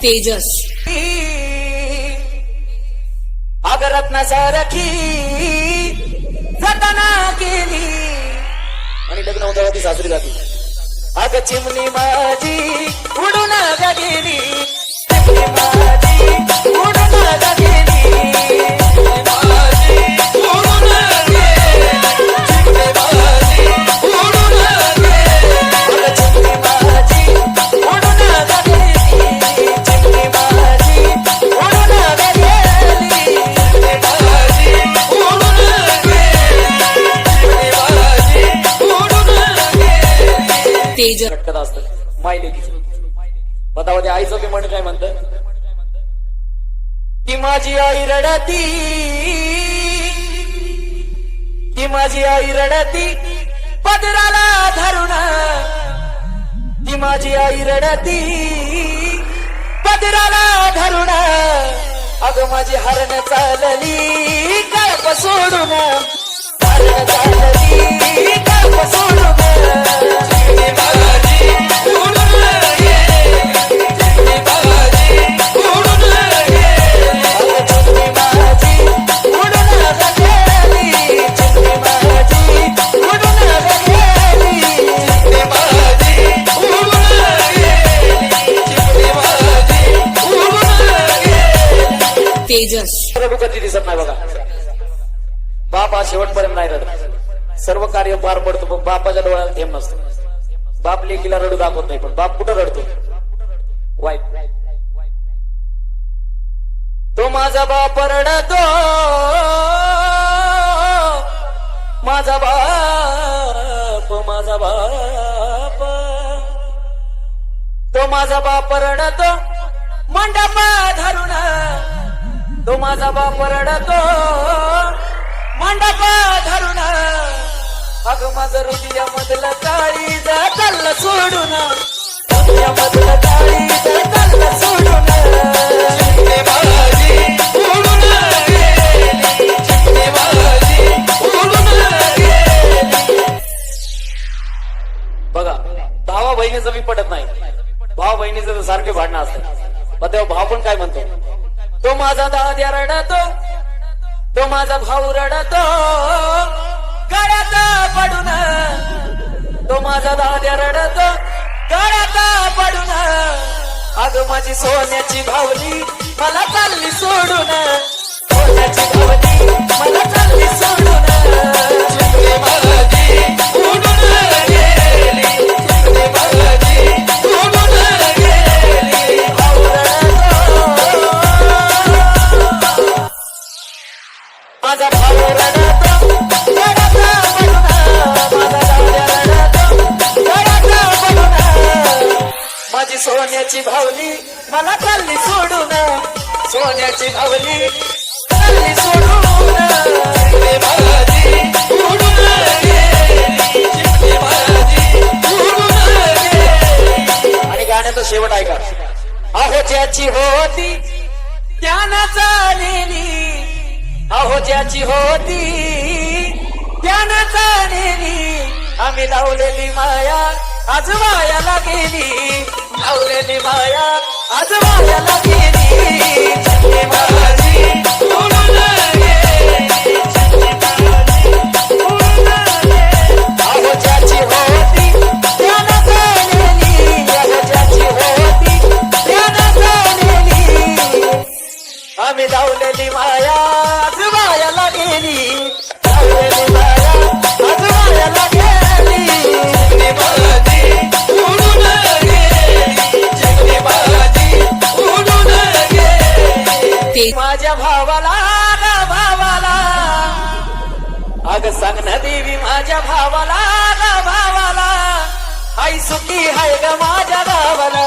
तेजस अगर रत्नासारखी जतना केली आणि लग्न होतं ती सासरी जाते. अग चिमणी माझी उडून गेली, चिमणी माझी उडून गेली, तेजस खटकत असत माय लेकीचं. बतावा त्या आईचं बी म्हण काय म्हणतं की माझी आई रडती, की माझी आई रडती पदराला धरून, की माझी आई रडती पदराला धरून. अगं माझी हरण चालली कळप सोडून, हरण चालली कळप सोडून. तेजस कधी दिसत नाही बघा. बाप हा शेवटपर्यंत नाही रडत, सर्व कार्य पार पडतो पण बापाच्या डोळ्याला थेंब नसतो. बाप लेकीला रडू दाखवत नाही पण बाप कुठं रडतो? वाईट. तो माझा बाप रडतो, माझा बाप, माझा बाप. तो माझा बाप रडतो मंडप धरून, तो माझा बाप रडतो मंडप धरून. अगं माझं हृदया मधलं काळी जातल सोडून, हृदया मधलं काळी जातल सोडून. बघा भावा बहिणीचं बी पटत नाही. भावा बहिणीचं सारखे भांडणं असतं. मग तेव्हा भाव पण काय म्हणतो, तो माझा दाद्या रडतो, तो माझा भाऊ रडतो गळ्यात पडून, तो माझा दाद्या रडतो गळ्यात पडून. अगं माझी सोन्याची भावली मला चालली सोडून, सोन्याची भावली मला चालली सोडून. माझा भाऊ रडतो गळ्यात पडून, माझा दाद्या रडतो गळ्यात पडून. माझी सोन्याची भावली मला चालली सोडून, सोन्याची भावली चालली सोडून. आणि गाण्याचा शेवट ऐका. अहो ज्याची होती त्यानं चालेली, अहो ज्याची होती त्यानं चालेली. आम्ही लावलेली माया आज वायाला गेली, लावलेली माया आज वायाला गेली. चिमणी माझी उडून गेली, चिमणी माझी उडून गेली. अहो ज्याची होती त्यानं चालेली, अहो ज्याची होती त्यानं चालेली. आम्ही लावलेली माया आज वायाला गेली, लावलेली माया आज वायाला गेली. चिमणी माझी उडून गेली, चिमणी माझी उडून गेली. माझ्या भावाला ना भावाला, अग सांग ना देवी माझ्या भावाला ना भावाला, आई सुखी हाय ग माझ्या गावाला.